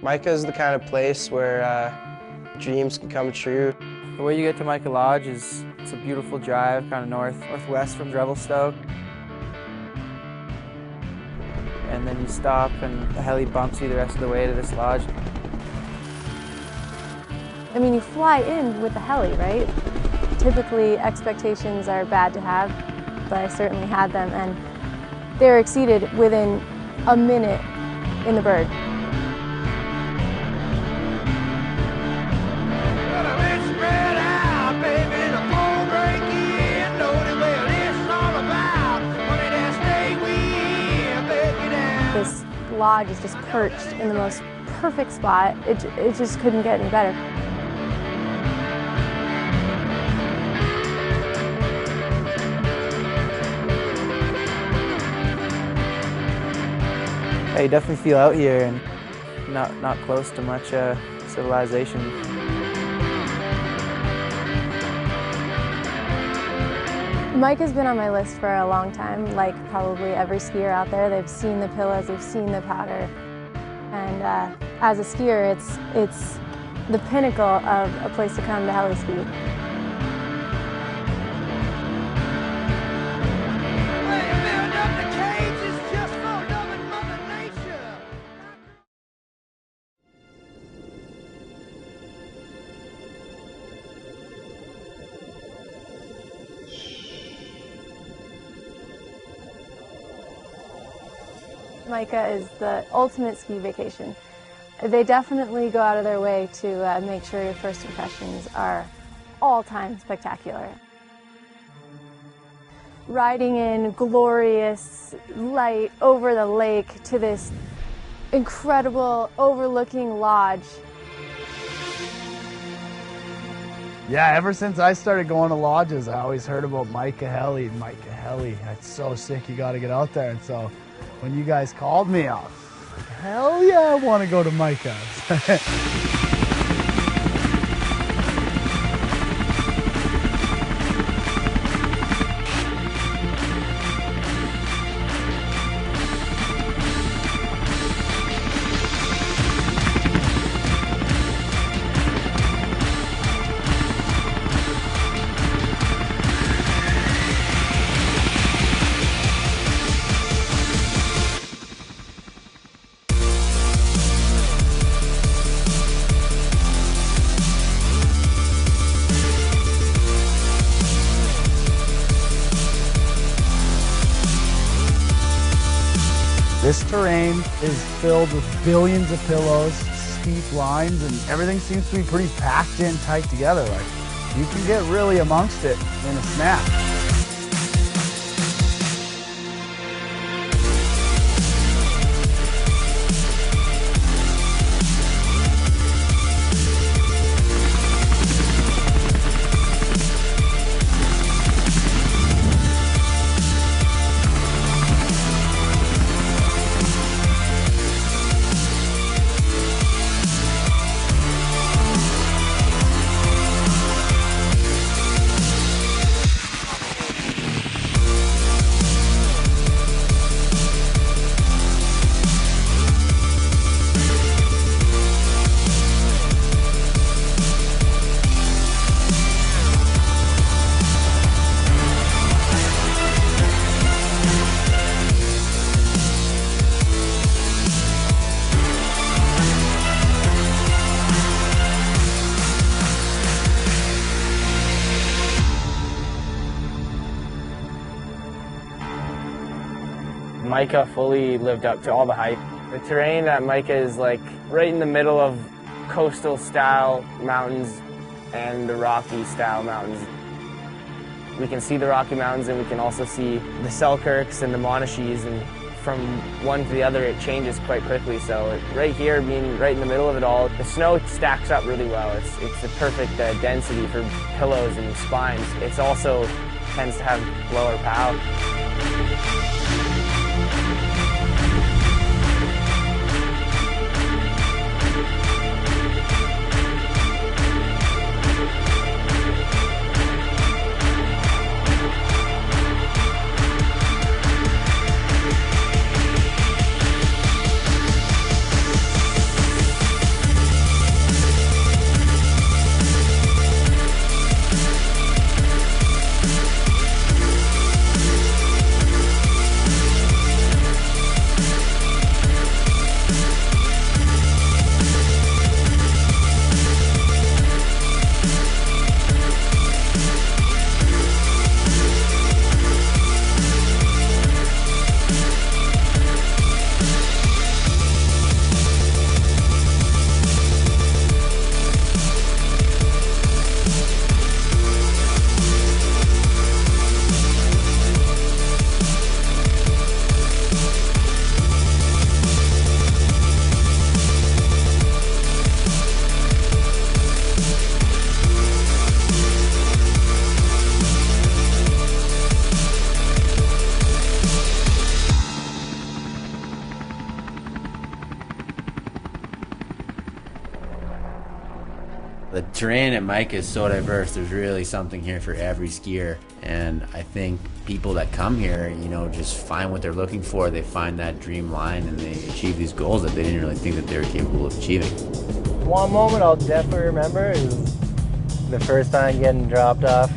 MICA is the kind of place where dreams can come true. The way you get to MICA Lodge is it's a beautiful drive, kind of northwest from Revelstoke. And then you stop and the heli bumps you the rest of the way to this lodge. I mean, you fly in with the heli, right? Typically, expectations are bad to have, but I certainly had them, and they were exceeded within a minute in the bird. This lodge is just perched in the most perfect spot. It just couldn't get any better. You definitely feel out here and not close to much civilization. MICA's been on my list for a long time, like probably every skier out there. They've seen the pillows, they've seen the powder. And as a skier, it's the pinnacle of a place to come to heliski. MICA is the ultimate ski vacation. They definitely go out of their way to make sure your first impressions are all-time spectacular. Riding in glorious light over the lake to this incredible overlooking lodge. Yeah, ever since I started going to lodges, I always heard about MICA Heli. MICA Heli, that's so sick, you gotta get out there. And so when you guys called me, I was like, hell yeah, I want to go to MICA. This terrain is filled with billions of pillows, steep lines, and everything seems to be pretty packed in tight together. Like, you can get really amongst it in a snap. MICA fully lived up to all the hype. The terrain at MICA is like right in the middle of coastal style mountains and the Rocky style mountains. We can see the Rocky Mountains and we can also see the Selkirks and the Monashees, and from one to the other it changes quite quickly. So right here, being right in the middle of it all, the snow stacks up really well. It's the perfect density for pillows and spines. It also tends to have lower pow. terrain at MICA is so diverse. There's really something here for every skier, and I think people that come here, you know, just find what they're looking for. They find that dream line and they achieve these goals that they didn't really think that they were capable of achieving. One moment I'll definitely remember is the first time getting dropped off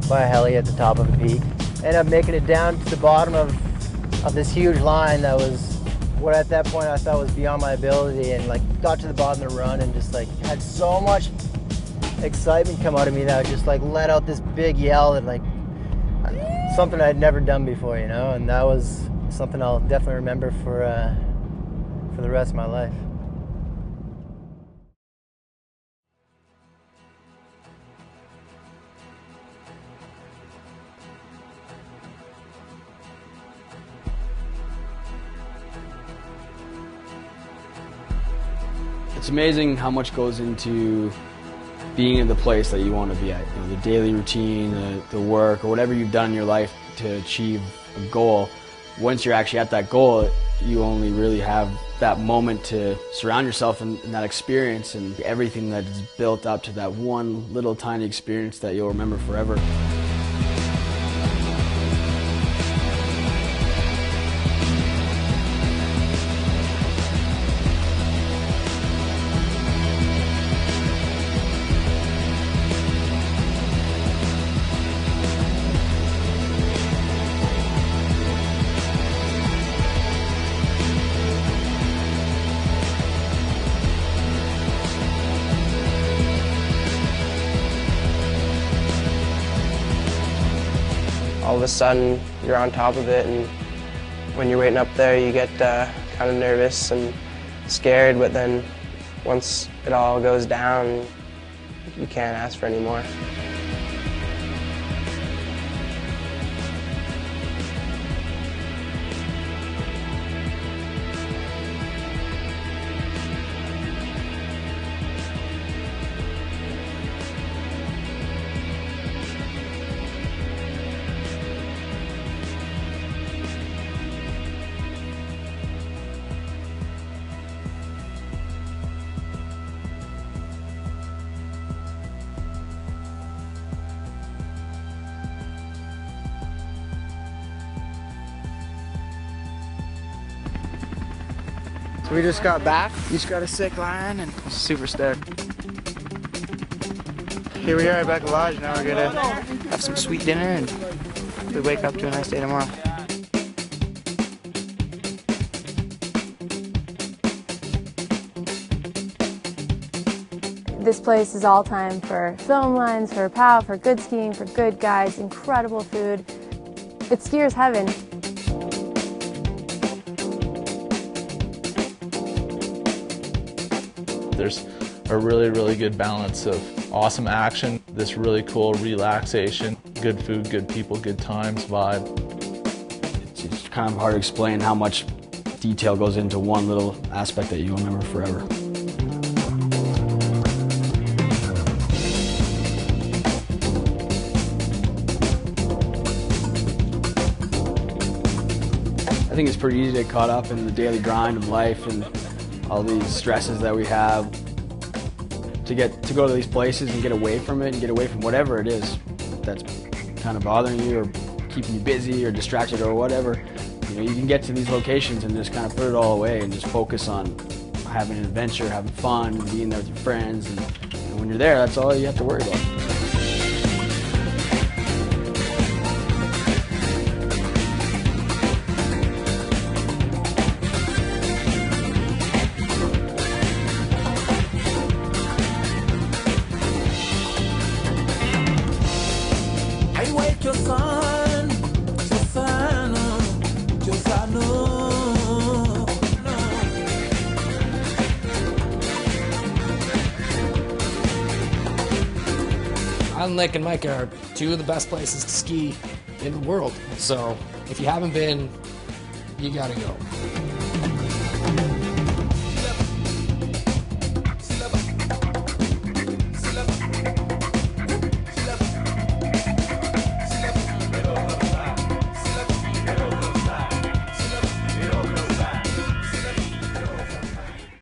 by a heli at the top of a peak. Ended up making it down to the bottom of this huge line that was what at that point I thought was beyond my ability, and like got to the bottom of the run and just like had so much excitement come out of me that I just like let out this big yell that like something I'd never done before, you know, and that was something I'll definitely remember for the rest of my life. It's amazing how much goes into being in the place that you want to be at. You know, the daily routine, the work, or whatever you've done in your life to achieve a goal. Once you're actually at that goal, you only really have that moment to surround yourself in that experience and everything that is built up to that one little tiny experience that you'll remember forever. All of a sudden, you're on top of it, and when you're waiting up there, you get kind of nervous and scared, but then once it all goes down, you can't ask for any more. So we just got back, each got a sick line, and super stoked. Here we are at Becca Lodge. Now we're gonna have some sweet dinner and we wake up to a nice day tomorrow. This place is all time for film lines, for POW, for good skiing, for good guides, incredible food. It's skier's heaven. There's a really, really good balance of awesome action, this really cool relaxation, good food, good people, good times, vibe. It's kind of hard to explain how much detail goes into one little aspect that you remember forever. I think it's pretty easy to get caught up in the daily grind of life and all these stresses that we have. To go to these places and get away from it and get away from whatever it is that's kind of bothering you or keeping you busy or distracted or whatever. You know, you can get to these locations and just kind of put it all away and just focus on having an adventure, having fun, being there with your friends, and when you're there, that's all you have to worry about. Island Lake and MICA are two of the best places to ski in the world. So if you haven't been, you gotta go.